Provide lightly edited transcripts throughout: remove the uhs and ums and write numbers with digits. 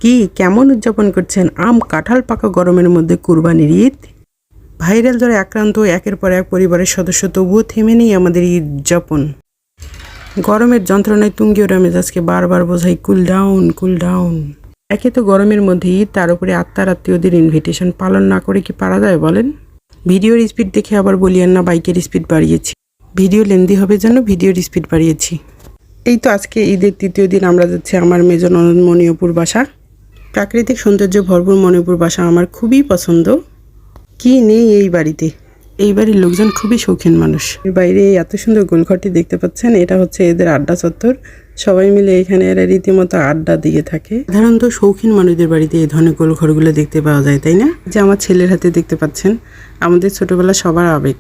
কি কেমন উদযাপন করছেন আম কাঁঠাল পাকা গরমের মধ্যে কুরবানির ঈদ? ভাইরাল জ্বরে আক্রান্ত একের পর এক পরিবারের সদস্য, তবুও থেমে নেই আমাদের ঈদ উদযাপন। গরমের যন্ত্রণায় তুঙ্গি ওরা মেজাজকে বারবার বোঝাই কুল ডাউন কুল ডাউন। একে তো গরমের মধ্যে ঈদ, তার উপরে আত্মার আত্মীয়দের ইনভিটেশন পালন না করে কি পারা যায় বলেন? ভিডিওর স্পিড দেখে আবার বলিয়েন না বাইকের স্পিড বাড়িয়েছি। ভিডিও লেন্দি হবে জন্য ভিডিওর স্পিড বাড়িয়েছি। এই তো আজকে ঈদের তৃতীয় দিন আমরা যাচ্ছি আমার মেজ ননদ মণিপুর বাসা। প্রাকৃতিক সৌন্দর্য ভরপুর মণিপুর বাসা আমার খুবই পছন্দ। কি নেই এই বাড়িতে? এই বাড়ির লোকজন খুবই শৌখিন মানুষ। এর বাইরে এত সুন্দর গোলঘরটি দেখতে পাচ্ছেন, এটা হচ্ছে এদের আড্ডা চত্বর। সবাই মিলে এখানে এরা রীতিমতো আড্ডা দিয়ে থাকে। সাধারণত শৌখিন মানুষদের বাড়িতে এই ধরনের গোলঘরগুলো দেখতে পাওয়া যায়, তাই না? যে আমার ছেলের হাতে দেখতে পাচ্ছেন, আমাদের ছোটবেলা সবার আবেগ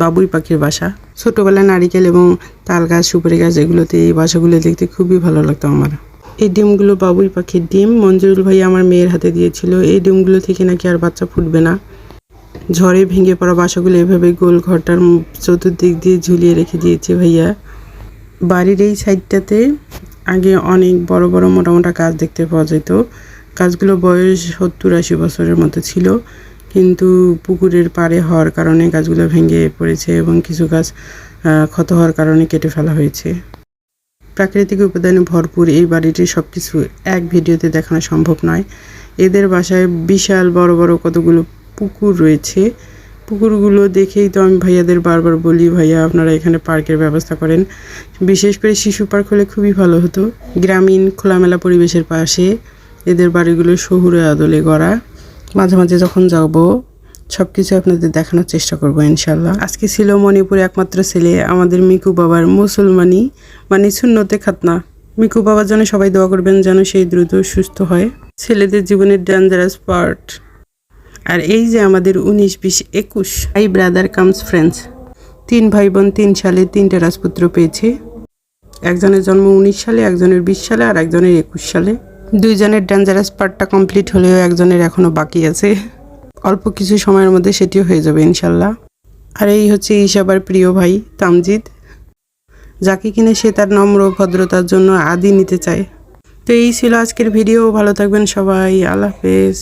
বাবুই পাখির বাসা। ছোটবেলায় নারিকেল এবং তাল গাছ, সুপারি গাছ, এগুলোতে এই বাসাগুলো দেখতে খুবই ভালো লাগতো আমার। এই ডিমগুলো বাবুই পাখির ডিম, মঞ্জুরুল ভাই আমার মেয়ের হাতে দিয়েছিল। এই ডিমগুলো থেকে নাকি আর বাচ্চা ফুটবে না। ঝড়ে ভেঙে পড়া বাসাগুলো এভাবে গোল ঘরটার চতুর্দিক দিয়ে ঝুলিয়ে রেখে দিয়েছে ভাইয়া। বাড়ির এই সাইডটাতে আগে অনেক বড় বড় মোটা মোটা গাছ দেখতে পাওয়া যেত। গাছগুলো বয়স 70-80 বছরের মতো ছিল, কিন্তু পুকুরের পাড়ে হওয়ার কারণে গাছগুলো ভেঙে পড়েছে এবং কিছু গাছ ক্ষত হওয়ার কারণে কেটে ফেলা হয়েছে। প্রাকৃতিক উপাদানে ভরপুর এই বাড়িটির সব কিছু এক ভিডিওতে দেখানো সম্ভব নয়। এদের বাসায় বিশাল বড় বড় কতগুলো পুকুর রয়েছে। পুকুরগুলো দেখেই তো আমি ভাইয়াদের বারবার বলি, ভাইয়া আপনারা এখানে পার্কের ব্যবস্থা করেন। বিশেষ করে শিশু পার্ক হলে খুবই ভালো হতো। গ্রামীণ খোলামেলা পরিবেশের পাশে এদের বাড়িগুলো শহুরে আদলে গড়া। মাঝে মাঝে যখন যাব সব কিছু আপনাদের দেখানোর চেষ্টা করবো ইনশাল্লাহ। আজকে ছিল মণিপুরে একমাত্র ছেলে আমাদের মিকু বাবার মুসলমানি মানে সুন্নতে খাতনা। মিকু বাবার জন্য সবাই দোয়া করবেন যেন সেই দ্রুত সুস্থ হয়। ছেলেদের জীবনের ডেঞ্জারাস পার্ট। আর এই যে আমাদের 19, 20, 21 ভাই ব্রাদার কামস ফ্রেন্ডস। 3 ভাই বোন 3 সালে 3টে রাজপুত্র পেয়েছে। একজনের জন্ম 19 সালে, একজনের 20 সালে আর একজনের 21 সালে। 2 জনের ডেঞ্জারাস পার্টটা কমপ্লিট হলেও একজনের এখনো বাকি আছে। অল্প কিছু সময়ের মধ্যে সেটিও হয়ে যাবে ইনশাল্লাহ। আর এই হচ্ছে ঈশাবার প্রিয় ভাই তামজিদ, যাকে কিনে সে তার নম্র ভদ্রতার জন্য আদি নিতে চায়। তো এই ছিল আজকের ভিডিও। ভালো থাকবেন সবাই, আল্লাহ হাফেজ।